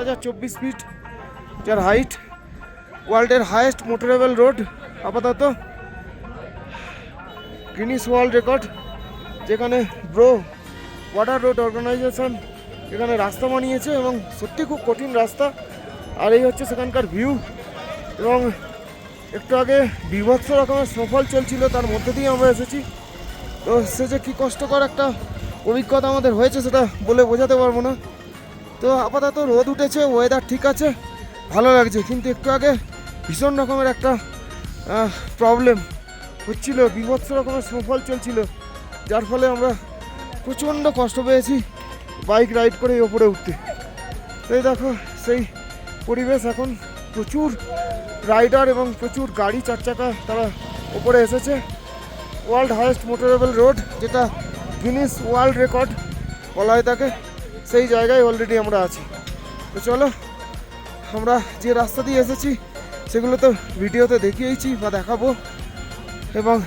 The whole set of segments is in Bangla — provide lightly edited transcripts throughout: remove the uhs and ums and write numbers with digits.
19,024 ফিট, যার হাইট, ওয়ার্ল্ডের হাইয়েস্ট মোটরেবল রোড আপাতত, গিনিস ওয়ার্ল্ড রেকর্ড, যেখানে ব্রো ওয়াটার রোড অর্গানাইজেশন এখানে রাস্তা বানিয়েছে এবং সত্যি খুব কঠিন রাস্তা। আর এই হচ্ছে সেখানকার ভিউ। এবং একটু আগে বীভৎস রকমের স্নোফল চলছিল, তার মধ্যে দিয়ে আমরা এসেছি। তো সে যে কী কষ্টকর একটা অভিজ্ঞতা আমাদের হয়েছে সেটা বলে বোঝাতে পারবো না। তো আপাতত রোদ উঠেছে, ওয়েদার ঠিক আছে, ভালো লাগছে। কিন্তু একটু আগে ভীষণ রকমের একটা প্রবলেম হচ্ছিল, বীভৎস রকমের স্নোফল চলছিল, যার ফলে আমরা প্রচণ্ড কষ্ট পেয়েছি বাইক রাইড করে ওপরে উঠতে। তো এই দেখো সেই পরিবেশ, এখন প্রচুর রাইডার এবং প্রচুর গাড়ি চার চাকা তারা ওপরে এসেছে। ওয়ার্ল্ড হাইয়েস্ট মোটরেবল রোড, যেটা গিনিস ওয়ার্ল্ড রেকর্ড বলা হয় তাকে, সেই জায়গায় অলরেডি আমরা আছি। তো চলো, আমরা যে রাস্তা দিয়ে এসেছি সেগুলো তো ভিডিওতে দেখিয়েছি বা দেখাবো, এবং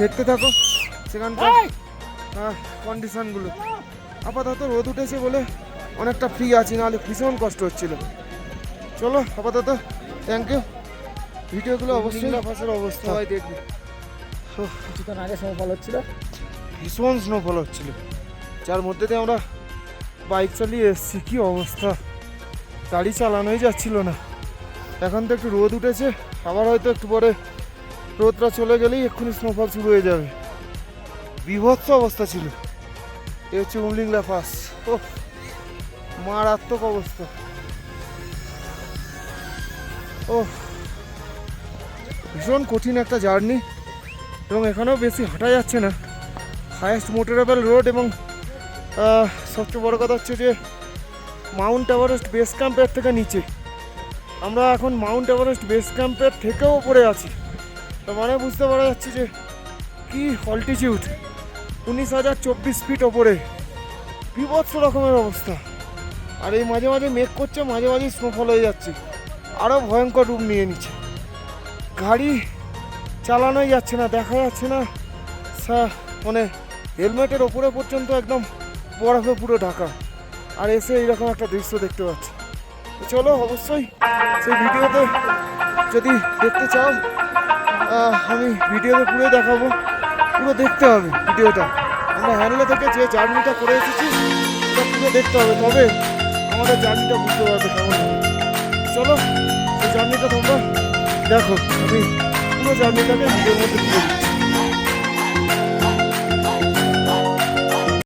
দেখতে থাকো সেখানকার কন্ডিশনগুলো। আপাতত রোদ উঠেছে বলে অনেকটা ফ্রি আছি, নাহলে ভীষণ কষ্ট হচ্ছিল। চলো আপাতত, থ্যাংক ইউ। ভিডিওগুলো অবশ্যই লাফাসের অবস্থা হয় দেখবে। কিছুক্ষণ আগে স্নোফল হচ্ছিল, ভীষণ স্নোফল হচ্ছিল, যার মধ্যে দিয়ে আমরা বাইক চালিয়ে এসেছি। কী অবস্থা, গাড়ি চালানোই যাচ্ছিল না। এখন তো একটু রোদ উঠেছে, আবার হয়তো একটু পরে রোদটা চলে গেলেই এক্ষুনি স্নোফল শুরু হয়ে যাবে। বীভৎস অবস্থা ছিল। এ হচ্ছে উমলিংলা পাস। ও মারাত্মক অবস্থা। ও ভীষণ কঠিন একটা জার্নি, এবং এখানেও বেশি হাঁটা যাচ্ছে না। হাইয়েস্ট মোটরেবল রোড, এবং সবচেয়ে বড় কথা হচ্ছে যে মাউন্ট এভারেস্ট বেস ক্যাম্পের থেকে নিচে। আমরা এখন মাউন্ট এভারেস্ট বেস ক্যাম্পের থেকেও উপরে আছি। তার মানে বুঝতে পারা যাচ্ছে যে কি অল্টিটিউড, 19,024 ফিট ওপরে, বিভৎস রকমের অবস্থা। আর এই মাঝে মাঝে মেঘ করছে, মাঝে মাঝে স্নোফল হয়ে যাচ্ছে, আরও ভয়ঙ্কর রূপ নিয়ে নিচ্ছে। গাড়ি চালানোই যাচ্ছে না, দেখা যাচ্ছে না, মানে হেলমেটের ওপরে পর্যন্ত একদম বরফে পুরো ঢাকা। আর এসে এইরকম একটা দৃশ্য দেখতে পাচ্ছি। তো চলো, অবশ্যই সেই ভিডিওতে যদি দেখতে চাও, আমি ভিডিওতে পুরো দেখাবো, পুরো দেখতে হবে ভিডিওটা। আমরা হ্যান্ডলে থেকে যে জার্নিটা করে এসেছি সেটা পুরো দেখতে হবে, তবে আমাদের জার্নিটা বুঝতে পারবে কেমন হবে। চলো, সেই জার্নিটা তোমরা দেখো, আমি পুরো জার্নিটাকে ভিডিওর মধ্যে তুলে দিই।